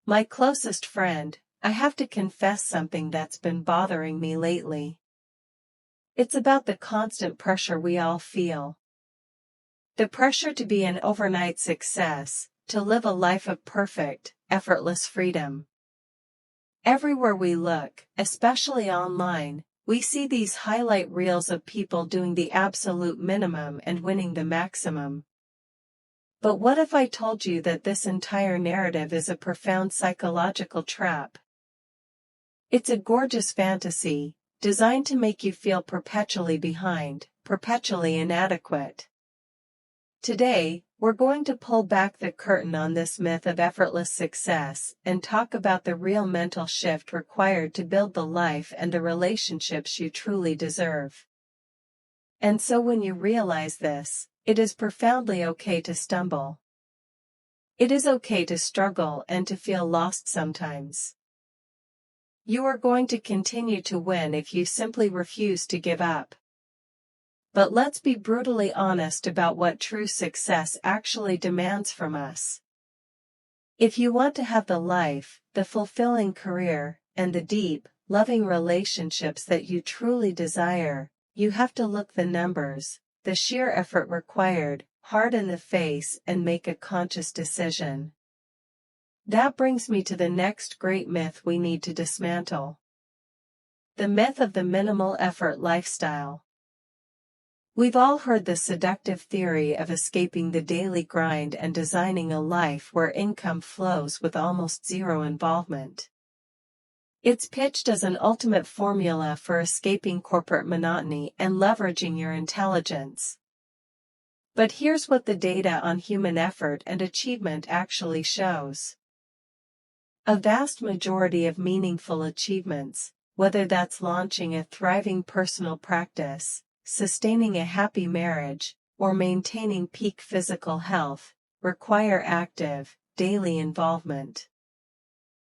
My closest friend, I have to confess something that's been bothering me lately. It's about the constant pressure we all feel. The pressure to be an overnight success, to live a life of perfect, effortless freedom. Everywhere we look, especially online, we see these highlight reels of people doing the absolute minimum and winning the maximum. But what if I told you that this entire narrative is a profound psychological trap? It's a gorgeous fantasy, designed to make you feel perpetually behind, perpetually inadequate. Today, we're going to pull back the curtain on this myth of effortless success and talk about the real mental shift required to build the life and the relationships you truly deserve. And so when you realize this, it is profoundly okay to stumble. It is okay to struggle and to feel lost sometimes. You are going to continue to win if you simply refuse to give up. But let's be brutally honest about what true success actually demands from us. If you want to have the life, the fulfilling career, and the deep, loving relationships that you truly desire, you have to look the numbers, the sheer effort required, hard in the face, and make a conscious decision. That brings me to the next great myth we need to dismantle. The myth of the minimal effort lifestyle. We've all heard the seductive theory of escaping the daily grind and designing a life where income flows with almost zero involvement. It's pitched as an ultimate formula for escaping corporate monotony and leveraging your intelligence. But here's what the data on human effort and achievement actually shows. A vast majority of meaningful achievements, whether that's launching a thriving personal practice, sustaining a happy marriage, or maintaining peak physical health, require active, daily involvement.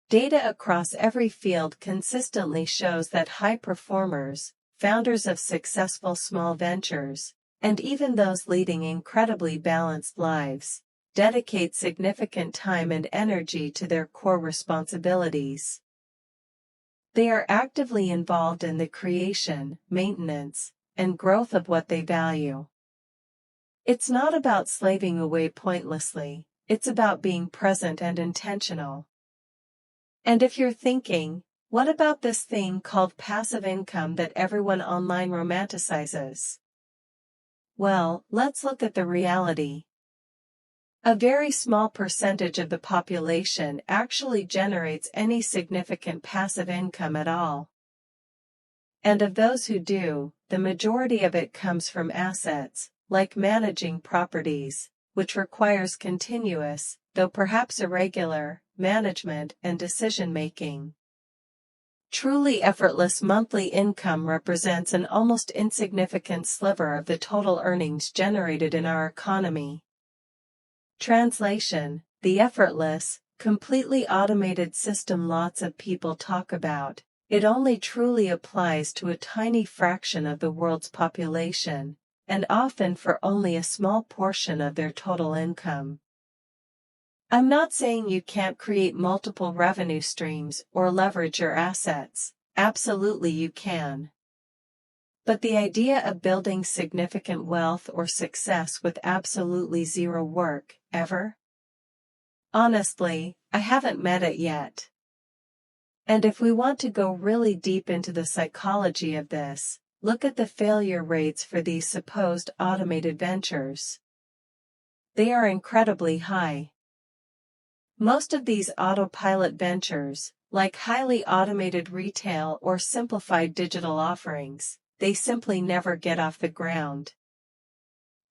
Data across every field consistently shows that high performers, founders of successful small ventures, and even those leading incredibly balanced lives, dedicate significant time and energy to their core responsibilities. They are actively involved in the creation, maintenance, and growth of what they value. It's not about slaving away pointlessly, it's about being present and intentional. And if you're thinking, what about this thing called passive income that everyone online romanticizes? Well, let's look at the reality. A very small percentage of the population actually generates any significant passive income at all. And of those who do, the majority of it comes from assets, like managing properties, which requires continuous, though perhaps irregular, management and decision-making. Truly effortless monthly income represents an almost insignificant sliver of the total earnings generated in our economy. Translation: the effortless, completely automated system lots of people talk about, it only truly applies to a tiny fraction of the world's population, and often for only a small portion of their total income. I'm not saying you can't create multiple revenue streams or leverage your assets. Absolutely you can. But the idea of building significant wealth or success with absolutely zero work, ever? Honestly, I haven't met it yet. And if we want to go really deep into the psychology of this, look at the failure rates for these supposed automated ventures. They are incredibly high. Most of these autopilot ventures, like highly automated retail or simplified digital offerings, they simply never get off the ground.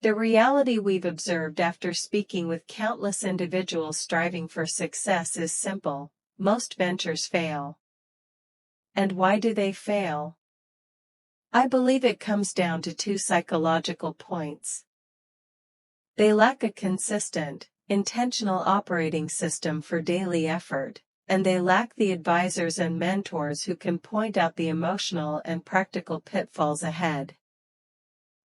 The reality we've observed after speaking with countless individuals striving for success is simple: most ventures fail. And why do they fail? I believe it comes down to two psychological points. They lack a consistent, intentional operating system for daily effort, and they lack the advisors and mentors who can point out the emotional and practical pitfalls ahead.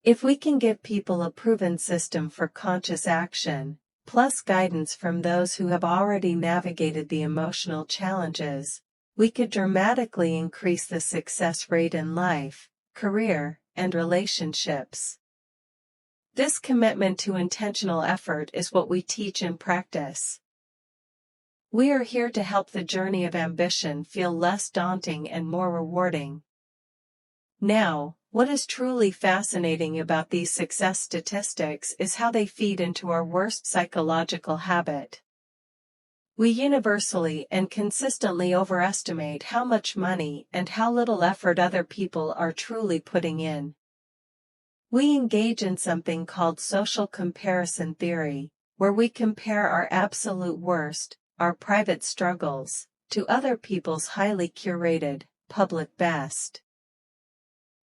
If we can give people a proven system for conscious action, plus guidance from those who have already navigated the emotional challenges, we could dramatically increase the success rate in life, career, and relationships. This commitment to intentional effort is what we teach and practice. We are here to help the journey of ambition feel less daunting and more rewarding. Now, what is truly fascinating about these success statistics is how they feed into our worst psychological habit. We universally and consistently overestimate how much money and how little effort other people are truly putting in. We engage in something called social comparison theory, where we compare our absolute worst, our private struggles, to other people's highly curated, public best.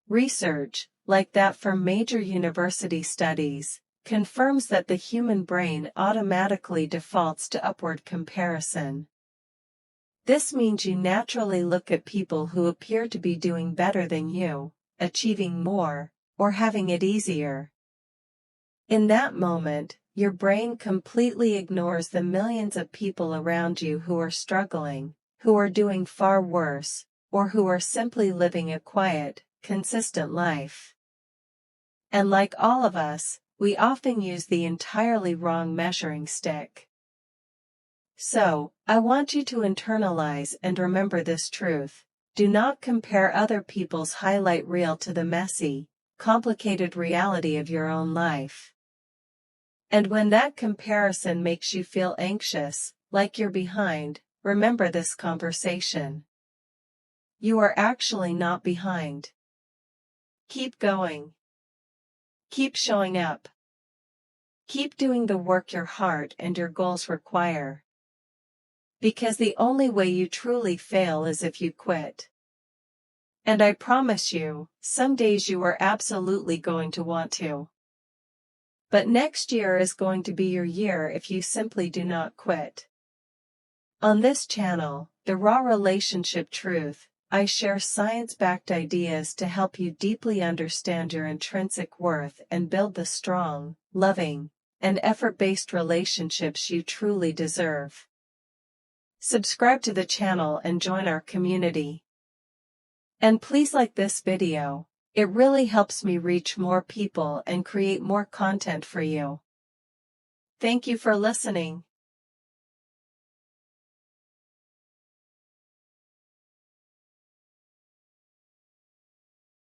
Research, like that from major university studies, confirms that the human brain automatically defaults to upward comparison. This means you naturally look at people who appear to be doing better than you, achieving more, or having it easier. In that moment, your brain completely ignores the millions of people around you who are struggling, who are doing far worse, or who are simply living a quiet, consistent life. And like all of us, we often use the entirely wrong measuring stick. So, I want you to internalize and remember this truth. Do not compare other people's highlight reel to the messy, complicated reality of your own life. And when that comparison makes you feel anxious, like you're behind, remember this conversation. You are actually not behind. Keep going. Keep showing up. Keep doing the work your heart and your goals require. Because the only way you truly fail is if you quit. And I promise you, some days you are absolutely going to want to. But next year is going to be your year if you simply do not quit. On this channel, The Raw Relationship Truth, I share science-backed ideas to help you deeply understand your intrinsic worth and build the strong, loving, and effort-based relationships you truly deserve. Subscribe to the channel and join our community. And please like this video, it really helps me reach more people and create more content for you. Thank you for listening.